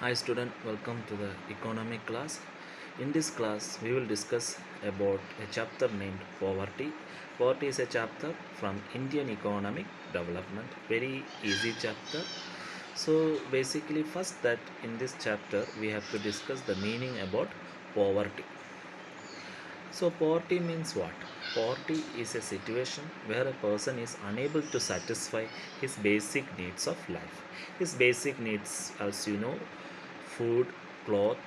Hi student, welcome to the economic class. In this class, we will discuss about a chapter named Poverty. Poverty is a chapter from Indian economic development. Very easy chapter. So basically, first that in this chapter we have to discuss the meaning about poverty. So poverty means what? Poverty is a situation where a person is unable to satisfy his basic needs of life. His basic needs, as you know, food, cloth,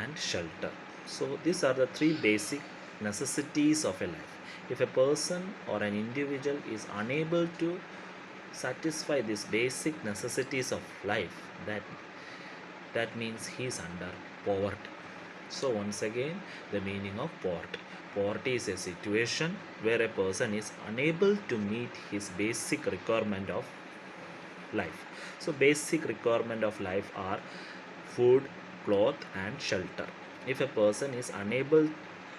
and shelter. So these are the three basic necessities of a life. If a person or an individual is unable to satisfy these basic necessities of life, that means he is under poverty. So once again, the meaning of poverty. Poverty is a situation where a person is unable to meet his basic requirement of life. So basic requirement of life are food, cloth, and shelter. If a person is unable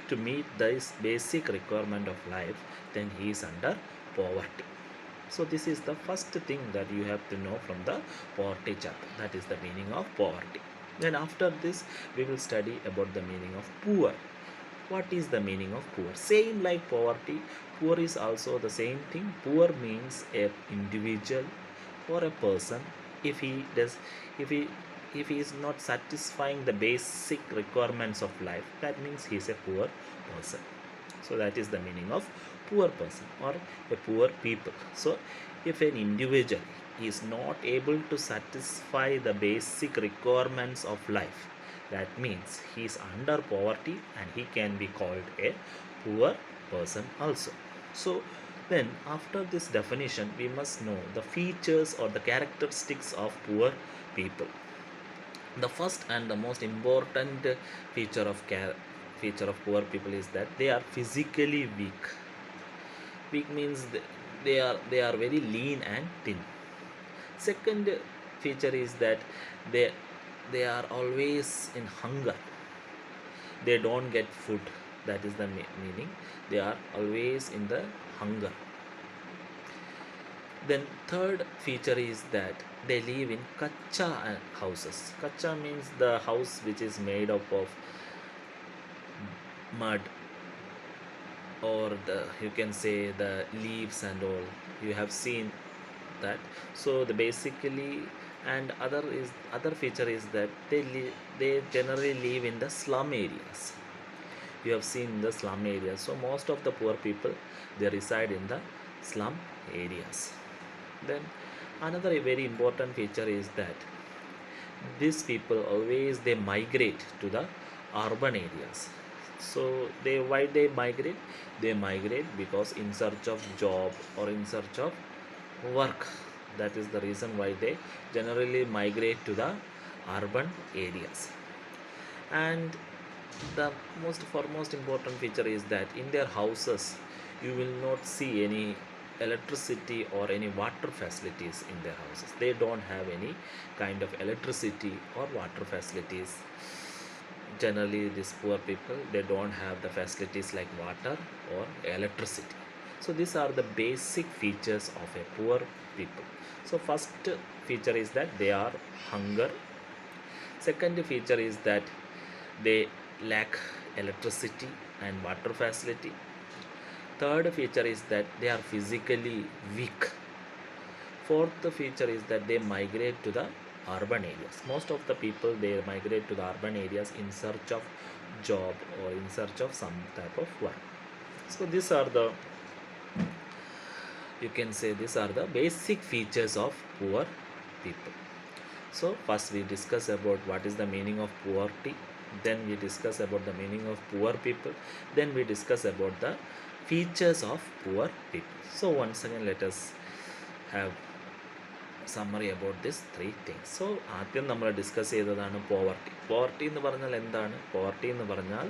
to meet this basic requirement of life, then he is under poverty. So this is the first thing that you have to know from the poverty chapter. That is the meaning of poverty. Then after this, we will study about the meaning of poor. What is the meaning of poor? Same like poverty, poor is also the same thing. Poor means a individual or a person if he does if he if he is not satisfying the basic requirements of life, that means he is a poor person. So that is the meaning of poor person or a poor people. So if an individual is not able to satisfy the basic requirements of life, that means he is under poverty and he can be called a poor person also. So then after this definition, we must know the features or the characteristics of poor people. The first and the most important feature of poor people is that they are physically weak. Weak means they are very lean and thin. Second feature is that they they are always in hunger. They don't get food. That is the meaning. They are always in the hunger. Then third feature is that they live in kacha houses. Kacha means the house which is made up of mud, or the you can say the leaves and all. You have seen that. So the basically, and other feature is that they generally live in the slum areas. You have seen the slum areas. So most of the poor people, they reside in the slum areas. Then another very important feature is that these people always they migrate to the urban areas. So they why they migrate? They migrate because in search of job or in search of work. That is the reason why they generally migrate to the urban areas. And the most important feature is that in their houses you will not see any electricity or any water facilities in their houses. They don't have any kind of electricity or water facilities. Generally these poor people, they don't have the facilities like water or electricity. So these are the basic features of a poor people. So first feature is that they are hunger. Second feature is that they lack electricity and water facility. Third feature is that they are physically weak. Fourth feature is that they migrate to the urban areas. Most of the people, they migrate to the urban areas in search of job or in search of some type of work. So these are the, you can say, these are the basic features of poor people. So first we discuss about what is the meaning of poverty, then we discuss about the meaning of poor people, then we discuss about the features of poor people. So once again, let us have summary about this three things. So ആദ്യം നമ്മൾ discuss ചെയ്തതാണ് poverty. Poverty എന്ന് പറഞ്ഞാൽ എന്താണ്? Poverty എന്ന് പറഞ്ഞാൽ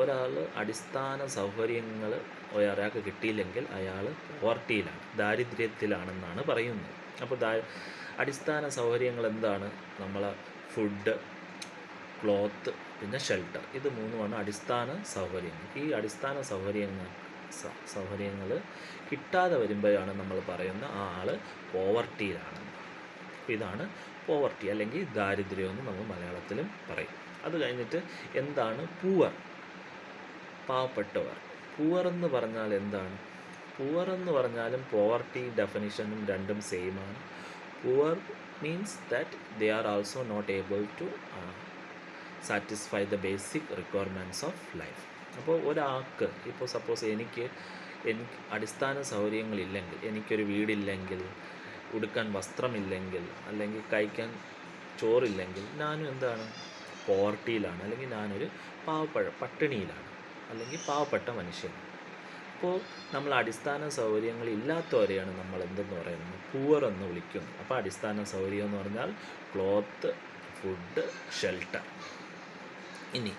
ഒരാൾ അടിസ്ഥാന സൗകര്യങ്ങൾ ഒരാൾക്ക് കിട്ടിയില്ലെങ്കിൽ അയാൾ പോവർട്ടിയിലാണ്, ദാരിദ്ര്യത്തിലാണെന്നാണ് പറയുന്നത്. അപ്പോൾ അടിസ്ഥാന സൗകര്യങ്ങൾ എന്താണ്? നമ്മൾ ഫുഡ്, ക്ലോത്ത്, പിന്നെ ഷെൽട്ടർ. ഇത് മൂന്നുമാണ് അടിസ്ഥാന സൗകര്യങ്ങൾ. ഈ അടിസ്ഥാന സൗകര്യങ്ങൾ കിട്ടാതെ വരുമ്പോഴാണ് നമ്മൾ പറയുന്ന ആ ആൾ പോവർട്ടിയിലാണ്. അപ്പോൾ ഇതാണ് പോവർട്ടി അല്ലെങ്കിൽ ദാരിദ്ര്യം എന്ന് നമ്മൾ മലയാളത്തിലും പറയും. അത് കഴിഞ്ഞിട്ട് എന്താണ് പൂവർ, പാവപ്പെട്ടവർ. പൂവർ എന്ന് പറഞ്ഞാൽ എന്താണ്? പൂവർ എന്ന് പറഞ്ഞാലും പോവർട്ടി ഡെഫിനിഷനും രണ്ടും സെയിം ആണ്. Poor means that they are also not able to satisfy the basic requirements of life. അപ്പോൾ ഒരാൾക്ക് ഇപ്പോൾ സപ്പോസ് എനിക്ക് അടിസ്ഥാന സൗകര്യങ്ങളില്ലെങ്കിൽ, എനിക്കൊരു വീടില്ലെങ്കിൽ, ഉടുക്കാൻ വസ്ത്രമില്ലെങ്കിൽ, അല്ലെങ്കിൽ കഴിക്കാൻ ചോറില്ലെങ്കിൽ, ഞാനും എന്താണ്, പോവർട്ടിയിലാണ്, അല്ലെങ്കിൽ ഞാനൊരു പട്ടിണിയിലാണ്, അല്ലെങ്കിൽ പാവപ്പെട്ട മനുഷ്യൻ. അപ്പോൾ നമ്മൾ അടിസ്ഥാന സൗകര്യങ്ങൾ ഇല്ലാത്തവരെയാണ് നമ്മൾ എന്തെന്ന് പറയുന്നത്, പൂവർ എന്ന് വിളിക്കുന്നത്. അപ്പോൾ അടിസ്ഥാന സൗകര്യം എന്ന് പറഞ്ഞാൽ ക്ലോത്ത്, ഫുഡ്, ഷെൽട്ടർ. ഇനി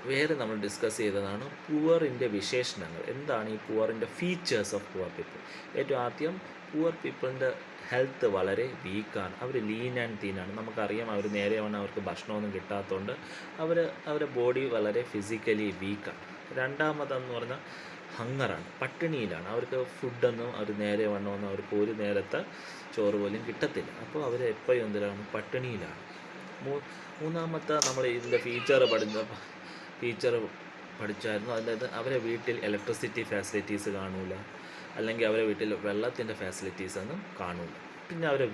വേറെ നമ്മൾ ഡിസ്കസ് ചെയ്തതാണ് പൂവറിൻ്റെ വിശേഷണങ്ങൾ. എന്താണ് ഈ പൂവറിൻ്റെ ഫീച്ചേഴ്സ് ഓഫ് പൂവർ പീപ്പിൾ? ഏറ്റവും ആദ്യം പൂവർ പീപ്പിളിൻ്റെ ഹെൽത്ത് വളരെ വീക്കാണ്. അവർ ലീൻ ആൻഡ് തീനാണ്. നമുക്കറിയാം അവർ നേരെ വണ്ണം അവർക്ക് ഭക്ഷണമൊന്നും കിട്ടാത്തതുകൊണ്ട് അവരുടെ ബോഡി വളരെ ഫിസിക്കലി വീക്കാണ്. രണ്ടാമതെന്ന് പറഞ്ഞാൽ ഹങ്ങറാണ്, പട്ടിണിയിലാണ്. അവർക്ക് ഫുഡൊന്നും അവർ നേരെ വണ്ണമൊന്നും അവർക്ക് ഒരു നേരത്തെ ചോറ് പോലും കിട്ടത്തില്ല. അപ്പോൾ അവർ എപ്പോഴും എന്തിലാണ്, പട്ടിണിയിലാണ്. മൂന്നാമത്തെ നമ്മൾ ഇതിൻ്റെ ഫീച്ചർ പഠിച്ചായിരുന്നു. അതായത് അവരെ വീട്ടിൽ ഇലക്ട്രിസിറ്റി ഫാസിലിറ്റീസ് കാണൂല, അല്ലെങ്കിൽ അവരെ വീട്ടിൽ വെള്ളത്തിൻ്റെ ഫാസിലിറ്റീസ് ഒന്നും കാണൂല. പിന്നെ അവരെ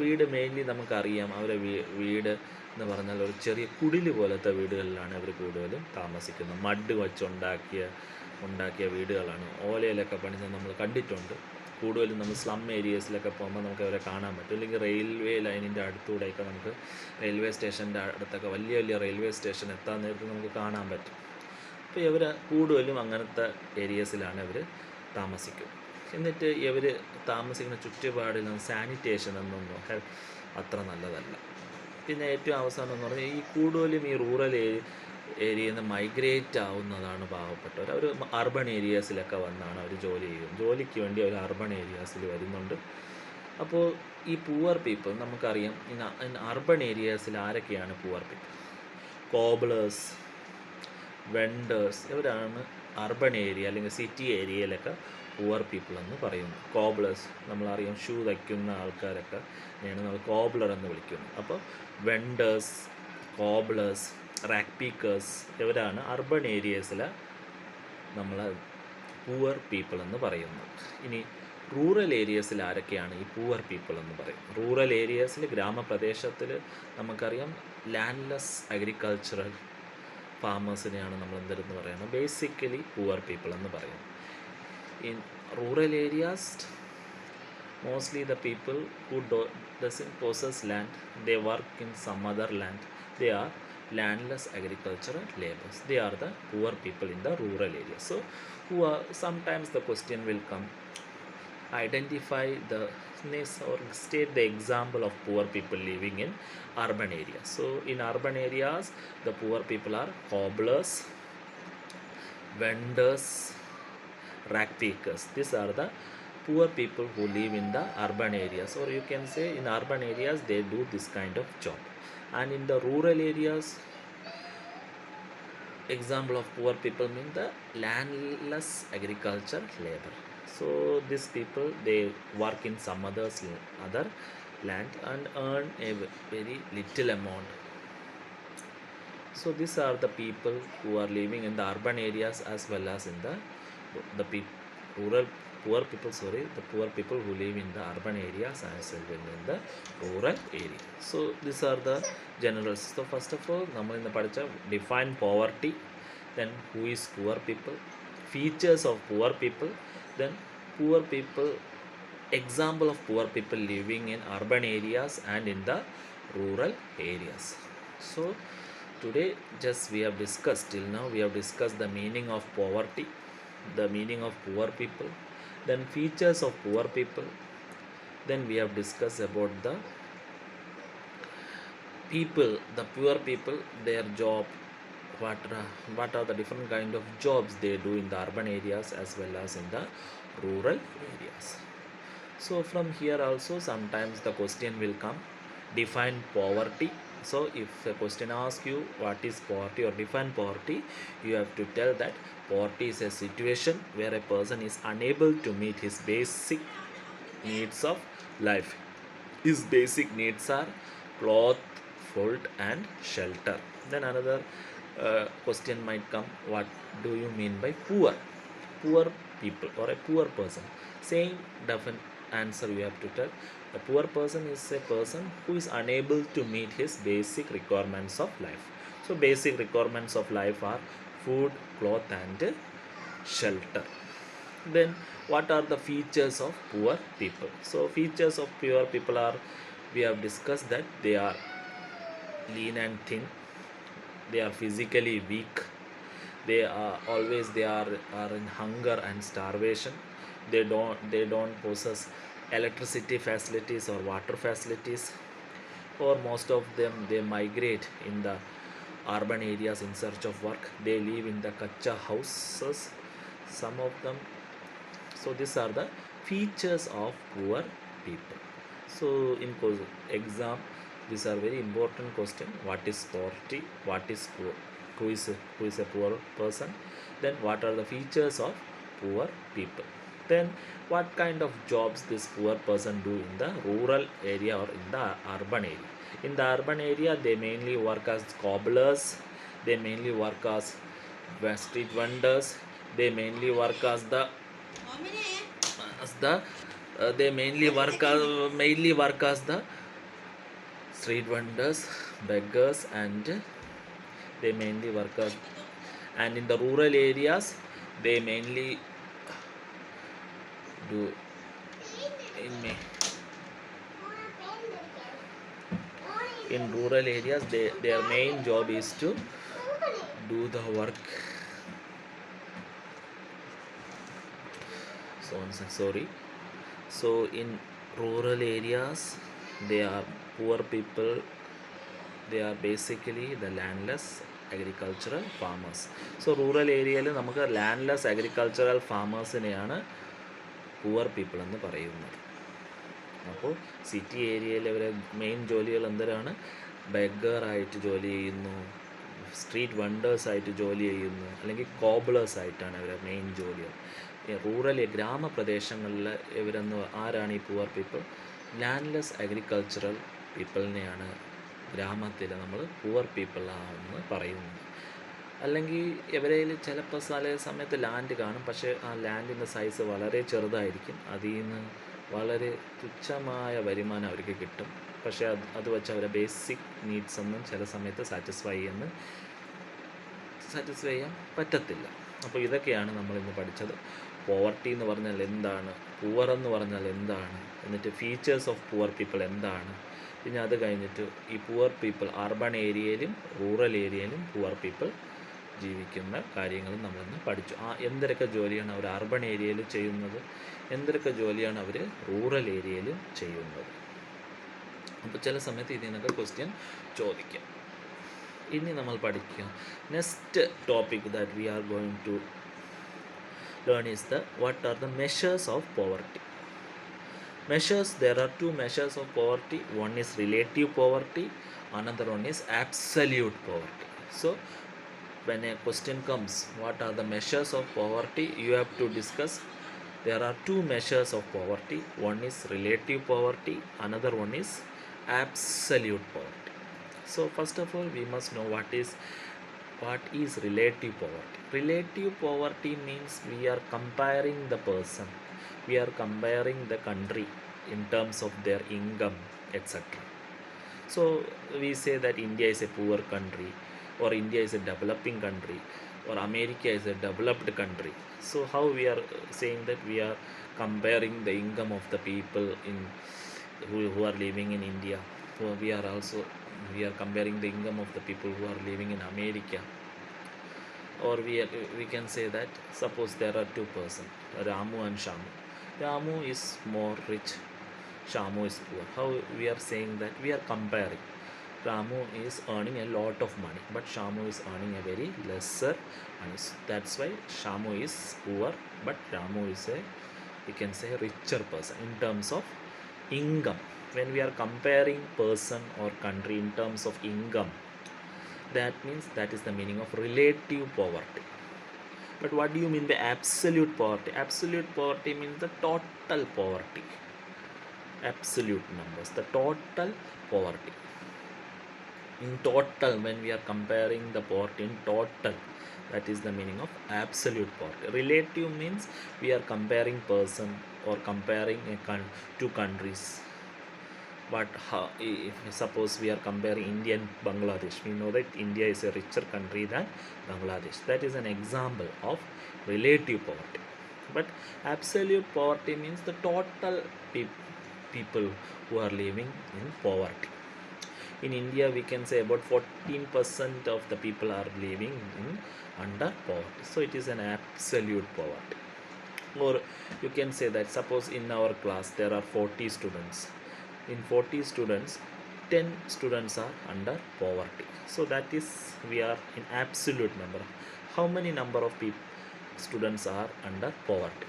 വീട് മെയിൻലി നമുക്കറിയാം, അവരെ വീട് എന്ന് പറഞ്ഞാൽ ഒരു ചെറിയ കുടില് പോലത്തെ വീടുകളിലാണ് അവർ കൂടുതലും താമസിക്കുന്നത്. മഡ് വെച്ചുണ്ടാക്കിയ വീടുകളാണ്. ഓലയിലൊക്കെ പണിത് നമ്മൾ കണ്ടിട്ടുണ്ട്. കൂടുതലും നമ്മൾ സ്ലം ഏരിയസിലൊക്കെ പോകുമ്പോൾ നമുക്ക് അവരെ കാണാൻ പറ്റും. അല്ലെങ്കിൽ റെയിൽവേ ലൈനിൻ്റെ അടുത്തൂടെയൊക്കെ നമുക്ക് റെയിൽവേ സ്റ്റേഷൻ്റെ അടുത്തൊക്കെ വലിയ റെയിൽവേ സ്റ്റേഷൻ എത്താൻ നേരത്ത് നമുക്ക് കാണാൻ പറ്റും. അപ്പോൾ ഇവർ കൂടുതലും അങ്ങനത്തെ ഏരിയസിലാണ് ഇവർ താമസിക്കുന്നത്. എന്നിട്ട് ഇവർ താമസിക്കുന്ന ചുറ്റുപാടിലും സാനിറ്റേഷൻ എന്നൊന്നും അത്ര നല്ലതല്ല. പിന്നെ ഏറ്റവും അവസാനം എന്ന് പറഞ്ഞാൽ ഈ കൂടുതലും ഈ റൂറൽ ഏരിയയിൽ നിന്ന് മൈഗ്രേറ്റ് ആവുന്നതാണ് പാവപ്പെട്ടവർ. അവർ അർബൺ ഏരിയാസിലൊക്കെ വന്നാണ് അവർ ജോലിക്ക് വേണ്ടി അവർ അർബൺ ഏരിയാസിൽ വരുന്നുണ്ട്. അപ്പോൾ ഈ പൂവർ പീപ്പിൾ നമുക്കറിയാം, അർബൺ ഏരിയാസിൽ ആരൊക്കെയാണ് പൂവർ പീപ്പിൾ? കോബ്ലേഴ്സ്, വെണ്ടേഴ്സ്, ഇവരാണ് അർബൺ ഏരിയ അല്ലെങ്കിൽ സിറ്റി ഏരിയയിലൊക്കെ പൂവർ പീപ്പിൾ എന്ന് പറയുന്നത്. കോബ്ലേഴ്സ് നമ്മളറിയാം, ഷൂ തയ്ക്കുന്ന ആൾക്കാരൊക്കെ ആണ് നമ്മൾ കോബ്ലർ എന്ന് വിളിക്കുന്നത്. അപ്പോൾ വെണ്ടേഴ്സ്, കോബ്ലേഴ്സ്, റാക്ക് പീക്കേഴ്സ്, ഇവരാണ് അർബൺ ഏരിയസിലെ നമ്മൾ പൂവർ പീപ്പിൾ എന്ന് പറയുന്നത്. ഇനി റൂറൽ ഏരിയസിൽ ആരൊക്കെയാണ് ഈ പൂവർ പീപ്പിൾ എന്ന് പറയും? റൂറൽ ഏരിയസിൽ, ഗ്രാമപ്രദേശത്തിൽ നമുക്കറിയാം ലാൻഡ്ലെസ് അഗ്രികൾച്ചറൽ ഫാമേഴ്സിനെയാണ് നമ്മൾ എന്തെന്ന് പറയുന്നത്, ബേസിക്കലി പൂവർ പീപ്പിൾ എന്ന് പറയുന്നത്. In rural areas, mostly the people who doesn't possess land, they work in some other land. They are landless agricultural laborers. They are the poor people in the rural areas. So, sometimes the question will come, identify the or state the example of poor people living in urban areas. So, in urban areas, the poor people are cobblers, vendors, rack pickers. These are the poor people who live in the urban areas, or you can say in urban areas they do this kind of job. And in the rural areas, example of poor people mean the landless agriculture labor. So these people, they work in some other land and earn a very little amount. So these are the people who are living in the urban areas as well as in the poor people who live in the urban areas as well in the rural area. So these are the generals. So first of all, നമ്മൾ ഇന്ന് പഠിച്ച define poverty, then who is poor people, features of poor people, then poor people, example of poor people living in urban areas and in the rural areas. So today just we have discussed, till now we have discussed the meaning of poverty, the meaning of poor people, then features of poor people, then we have discussed about the poor people, their job, what are the different kind of jobs they do in the urban areas as well as in the rural areas. So from here also sometimes the question will come, define poverty. So if a question asks you what is poverty or define poverty, you have to tell that poverty is a situation where a person is unable to meet his basic needs of life. His basic needs are cloth, food, and shelter. Then another question might come: what do you mean by poor? Poor people or a poor person. Same definite answer we have to tell. A poor person is a person who is unable to meet his basic requirements of life. So, basic requirements of life are food, cloth, and shelter. Then what are the features of poor people? So features of poor people are, we have discussed that they are lean and thin, they are physically weak, they are always are in hunger and starvation, they don't possess electricity facilities or water facilities, or most of them they migrate in the urban areas in search of work, they live in the kacha houses, some of them. So these are the features of poor people. So in exam, these are very important question: what is poverty, what is poor, who is a poor person, then what are the features of poor people, then what kind of jobs this poor person do in the rural area or in the urban area. In the urban area, they mainly work as cobblers, they mainly work as street vendors, they mainly work as the they mainly work as the street vendors, beggars, and they mainly work as, and in the rural areas they mainly do in in rural areas their main job is to do the work. Sorry. So in rural areas, they are poor people, they are basically the landless agricultural farmers. So rural ഏരിയയിൽ നമുക്ക് landless agricultural ഫാമേഴ്സിനെയാണ് poor people എന്ന് പറയുന്നത്. അപ്പോൾ city ഏരിയയിൽ അവരെ main ജോലികൾ എന്തൊരാണ്? ബെഗറായിട്ട് ജോലി ചെയ്യുന്നു, സ്ട്രീറ്റ് വെണ്ടേഴ്സായിട്ട് ജോലി ചെയ്യുന്നു, അല്ലെങ്കിൽ കോബ്ലേഴ്സായിട്ടാണ് അവരെ മെയിൻ ജോലികൾ. റൂറൽ ഗ്രാമപ്രദേശങ്ങളിൽ ഇവരെന്ന് ആരാണ് ഈ പുവർ പീപ്പിൾ? ലാൻഡ്ലെസ് അഗ്രികൾച്ചറൽ പീപ്പിളിനെയാണ് ഗ്രാമത്തിൽ നമ്മൾ പുവർ പീപ്പിളാണെന്ന് പറയുന്നത്. അല്ലെങ്കിൽ ഇവരേൽ ചിലപ്പോൾ ചില സമയത്ത് ലാൻഡ് കാണും, പക്ഷേ ആ ലാൻഡിൻ്റെ സൈസ് വളരെ ചെറുതായിരിക്കും, അതിൽ നിന്ന് വളരെ തുച്ഛമായ വരുമാനം അവർക്ക് കിട്ടും. പക്ഷേ അത് വെച്ച് അവരെ ബേസിക് നീഡ്സ് ഒന്നും ചില സമയത്ത് സാറ്റിസ്ഫൈ ചെയ്യാൻ പറ്റത്തില്ല. അപ്പോൾ ഇതൊക്കെയാണ് നമ്മളിന്ന് പഠിച്ചത്. പോവർട്ടി എന്ന് പറഞ്ഞാൽ എന്താണ്, പുവർ എന്ന് പറഞ്ഞാൽ എന്താണ്, എന്നിട്ട് ഫീച്ചേഴ്സ് ഓഫ് പുവർ പീപ്പിൾ എന്താണ്, പിന്നെ അത് കഴിഞ്ഞിട്ട് ഈ പുവർ പീപ്പിൾ അർബൺ ഏരിയയിലും റൂറൽ ഏരിയയിലും പുവർ പീപ്പിൾ ജീവിക്കുന്ന കാര്യങ്ങളും നമ്മളിന്ന് പഠിച്ചു. എന്തൊക്കെ ജോലിയാണ് അവർ അർബൺ ഏരിയയിൽ ചെയ്യുന്നത്, എന്തൊക്കെ ജോലിയാണ് അവർ റൂറൽ ഏരിയയിൽ ചെയ്യുന്നത്. അപ്പോൾ ചില സമയത്ത് ഇതിൽ നിന്നൊക്കെ ക്വസ്റ്റ്യൻ ചോദിക്കാം. ഇനി നമ്മൾ പഠിക്കുക next topic that we are going to learn is what are the measures of poverty. Measures, there are two measures of poverty. One is relative poverty, another one is absolute poverty. So when a question comes, what are the measures of poverty, you have to discuss there are two measures of poverty. One is relative poverty, another one is absolute poverty. So first of all, we must know what is relative poverty. Relative poverty means we are comparing the person, we are comparing the country in terms of their income, etc. So we say that India is a poor country, or India is a developing country, or America is a developed country. So how we are saying that we are comparing the income of the people who are living in India. So we are comparing the income of the people who are living in America. Or we can say that suppose there are two persons, Ramu and Shamu. Ramu is more rich, Shamu is poor. How we are saying that? We are comparing. Ramu is earning a lot of money, but Shamu is earning a very lesser money. That's why Shamu is poor, but Ramu is we can say richer person in terms of income. When we are comparing person or country in terms of income, that means that is the meaning of relative poverty. But what do you mean by absolute poverty? Absolute poverty means the total poverty. absolute numbers, the total poverty. In total, when we are comparing the poverty in total, that is the meaning of absolute poverty. Relative means we are comparing person or comparing two countries. But if suppose we are comparing India and Bangladesh, we know that India is a richer country than Bangladesh. That is an example of relative poverty. But absolute poverty means the total people who are living in poverty. In India, we can say about 14% of the people are living in under poverty. So it is an absolute poverty. Or you can say that suppose in our class there are 40 students. In 40 students, 10 students are under poverty. So that is, we are in absolute number. How many number of students are under poverty?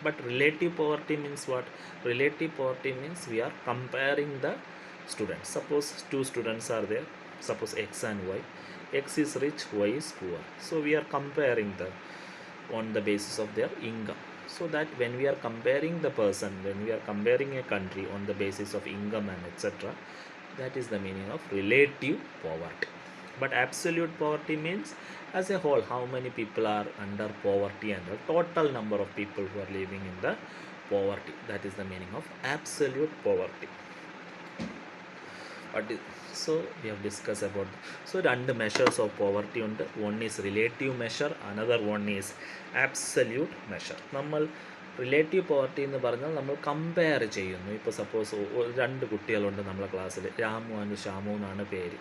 But relative poverty means what? Relative poverty means we are comparing the students. Suppose two students are there, suppose X and Y. X is rich, Y is poor. So we are comparing the on the basis of their income. So that when we are comparing the person, when we are comparing a country on the basis of income and etc., that is the meaning of relative poverty. But absolute poverty means as a whole, how many people are under poverty and the total number of people who are living in the poverty. That is the meaning of absolute poverty. So we have discussed about, so two measures of poverty ഉണ്ട്. One is relative measure, another one is absolute measure. നമ്മൾ relative poverty എന്ന് പറഞ്ഞാൽ നമ്മൾ compare ചെയ്യുന്നു. ഇപ്പോൾ suppose രണ്ട് കുട്ടികളുണ്ട് നമ്മളെ ക്ലാസ്സിൽ, രാമു ആൻഡ് ഷാമു എന്നാണ് പേര്.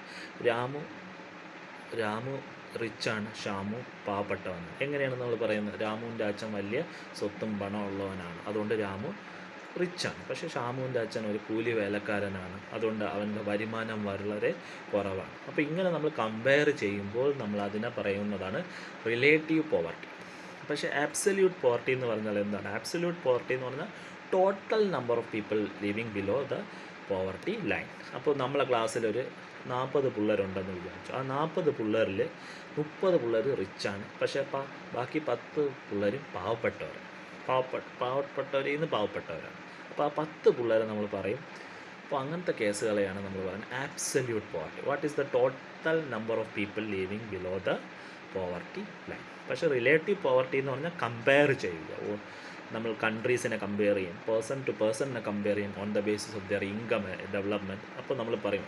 രാമു റിച്ചാണ്, ഷാമു പാവപ്പെട്ടവനാണ്. എങ്ങനെയാണ് നമ്മൾ പറയുന്നത്? രാമുവിൻ്റെ അച്ഛൻ വലിയ സ്വത്തും പണമുള്ളവനാണ്, അതുകൊണ്ട് രാമു റിച്ചാണ്. പക്ഷേ ഷാമുവിൻ്റെ അച്ഛൻ ഒരു കൂലി വേലക്കാരനാണ്, അതുകൊണ്ട് അവൻ്റെ വരുമാനം വളരെ കുറവാണ്. അപ്പോൾ ഇങ്ങനെ നമ്മൾ കമ്പയർ ചെയ്യുമ്പോൾ നമ്മൾ അതിനെ പറയുന്നതാണ് റിലേറ്റീവ് പോവർട്ടി. പക്ഷേ ആബ്സല്യൂട്ട് പോവർട്ടി എന്ന് പറഞ്ഞാൽ എന്താണ്? ആബ്സല്യൂട്ട് പോവർട്ടി എന്ന് പറഞ്ഞാൽ total number of people living below the poverty line. അപ്പോൾ നമ്മളെ ക്ലാസ്സിലൊരു 40 പിള്ളേരുണ്ടെന്ന് വിചാരിച്ചു. ആ 40 പിള്ളേരിൽ 30 പിള്ളേർ റിച്ചാണ്, പക്ഷേ ബാക്കി 10 പിള്ളേരും പാവപ്പെട്ടവരിൽ നിന്ന് പാവപ്പെട്ടവരാണ്. അപ്പോൾ ആ 10 പിള്ളേരെ നമ്മൾ പറയും. അപ്പോൾ അങ്ങനത്തെ കേസുകളെയാണ് നമ്മൾ പറയുന്നത് absolute poverty. What is the total number of people living below the poverty line. പക്ഷേ റിലേറ്റീവ് പോവർട്ടി എന്ന് പറഞ്ഞാൽ കമ്പയർ ചെയ്യുക. നമ്മൾ കൺട്രീസിനെ കമ്പയർ ചെയ്യും, പേഴ്സൺ ടു പേഴ്സണിനെ കമ്പയർ ചെയ്യും on the basis of their income development. അപ്പോൾ നമ്മൾ പറയും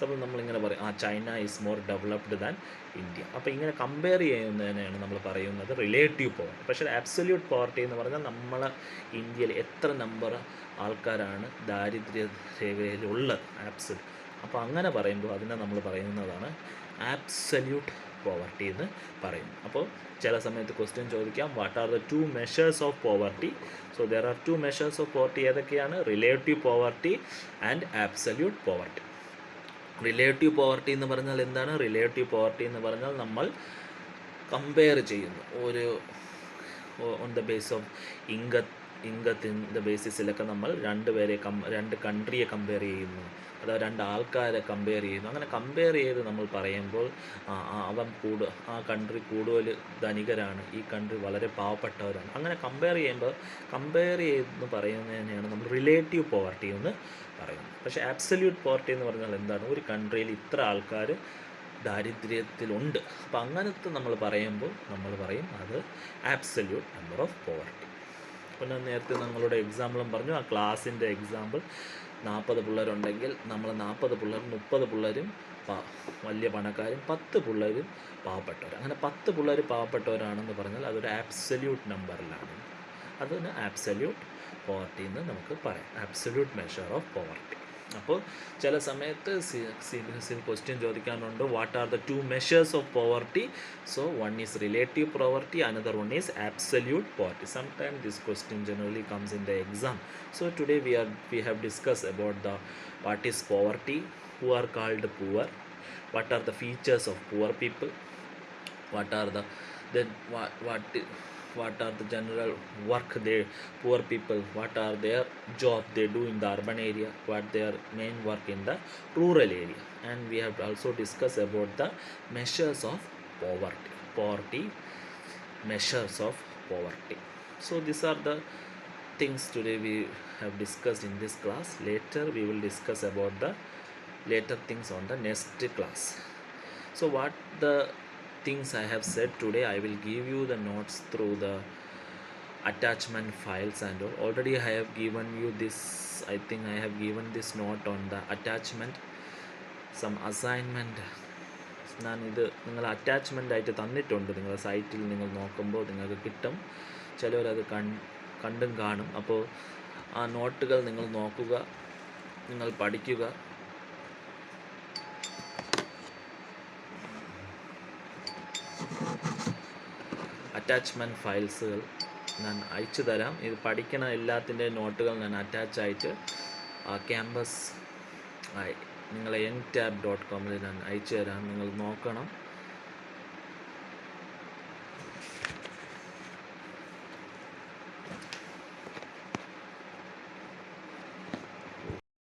സപ്പോസ് നമ്മളിങ്ങനെ പറയും China is more developed than India. അപ്പോൾ ഇങ്ങനെ കമ്പയർ ചെയ്യുന്നതിനെയാണ് നമ്മൾ പറയുന്നത് റിലേറ്റീവ് പോവർട്ടി. പക്ഷേ ആബ്സല്യൂട്ട് പോവർട്ടി എന്ന് പറഞ്ഞാൽ നമ്മളെ ഇന്ത്യയിൽ എത്ര നമ്പർ ആൾക്കാരാണ് ദാരിദ്ര്യ രേഖയിലുള്ളത്, ആബ്സല്യൂട്ട്. അപ്പോൾ അങ്ങനെ പറയുമ്പോൾ അതിനെ നമ്മൾ പറയുന്നതാണ് ആബ്സല്യൂട്ട് പോവർട്ടി എന്ന് പറയുന്നു. അപ്പോൾ ചില സമയത്ത് ക്വസ്റ്റ്യൻ ചോദിക്കാം, what are the 2 measures of poverty? So there are 2 measures of poverty. ഏതൊക്കെയാണ്? Relative poverty and absolute poverty. Relative poverty എന്ന് പറഞ്ഞാൽ എന്താണ്? റിലേറ്റീവ് പോവർട്ടി എന്ന് പറഞ്ഞാൽ നമ്മൾ കമ്പയർ ചെയ്യുന്നു ഓൺ ദ ബേസ് ഓഫ് ഇൻകത്തിൻ്റെ ബേസിസിലൊക്കെ നമ്മൾ രണ്ട് കൺട്രിയെ കമ്പയർ ചെയ്യുന്നു, അഥവാ 2 ആൾക്കാരെ കമ്പയർ ചെയ്യുന്നു. അങ്ങനെ കമ്പയർ ചെയ്ത് നമ്മൾ പറയുമ്പോൾ ആ കൺട്രി കൂടുതൽ ധനികരാണ്, ഈ കൺട്രി വളരെ പാവപ്പെട്ടവരാണ്. അങ്ങനെ കമ്പയർ ചെയ്തെന്ന് പറയുന്നതിനെയാണ് നമ്മൾ റിലേറ്റീവ് പോവർട്ടി എന്ന് പറയുന്നത്. പക്ഷേ ആബ്സല്യൂട്ട് പോവർട്ടി എന്ന് പറഞ്ഞാൽ എന്താണ്? ഒരു കൺട്രിയിൽ ഇത്ര ആൾക്കാർ ദാരിദ്ര്യത്തിലുണ്ട്. അപ്പോൾ അങ്ങനത്തെ നമ്മൾ പറയുമ്പോൾ നമ്മൾ പറയും അത് ആബ്സല്യൂട്ട് നമ്പർ ഓഫ് പോവർട്ടി. അപ്പോൾ ഞാൻ നേരത്തെ നിങ്ങളുടെ എക്സാമ്പിളും പറഞ്ഞു. ആ ക്ലാസ്സിൻ്റെ എക്സാമ്പിൾ 40 പിള്ളേരുണ്ടെങ്കിൽ നമ്മൾ 40 പിള്ളേരും 30 പിള്ളേരും വലിയ പണക്കാരും 10 പിള്ളേരും പാവപ്പെട്ടവർ. അങ്ങനെ 10 പിള്ളേർ പാവപ്പെട്ടവരാണെന്ന് പറഞ്ഞാൽ അതൊരു ആബ്സല്യൂട്ട് നമ്പറിലാണ്. അതിന് ആബ്സല്യൂട്ട് പോവർട്ടി എന്ന് നമുക്ക് പറയാം, ആബ്സല്യൂട്ട് മെഷർ ഓഫ് പോവർട്ടി. അപ്പോൾ ചില സമയത്ത് ക്വസ്റ്റ്യൻ ചോദിക്കാനുണ്ട്, what are the 2 measures of poverty? So one is relative poverty, another one is absolute poverty. Sometimes this question generally comes in the exam. So today we have discussed about what is poverty, who are called poor, what are the features of poor people, what are the general work poor people, what are their job they do in the urban area, what their main work in the rural area. And we have also discussed about the measures of poverty measures of poverty. So these are the things today we have discussed in this class. Later we will discuss about the later things on the next class. So what the things I have said today, I will give you the notes through the attachment files and all. Already I have given you this, I think I have given this note on the attachment, some assignment. ഞാനിത് നിങ്ങൾ attachment ആയിട്ട് തന്നിട്ടുണ്ട്. നിങ്ങളുടെ സൈറ്റിൽ നിങ്ങൾ നോക്കുമ്പോൾ നിങ്ങൾക്ക് കിട്ടും. ചിലവരത് കണ്ടും കാണും. അപ്പോൾ ആ നോട്ടുകൾ നിങ്ങൾ നോക്കുക, നിങ്ങൾ പഠിക്കുക. അറ്റാച്ച്മെൻറ്റ് ഫയൽസുകൾ ഞാൻ അയച്ചു തരാം. ഇത് പഠിക്കണ എല്ലാത്തിൻ്റെ നോട്ടുകൾ ഞാൻ അറ്റാച്ചായിട്ട് ക്യാമ്പസ് നിങ്ങളെ NTAB.com ഞാൻ അയച്ചു തരാം. നിങ്ങൾ നോക്കണം.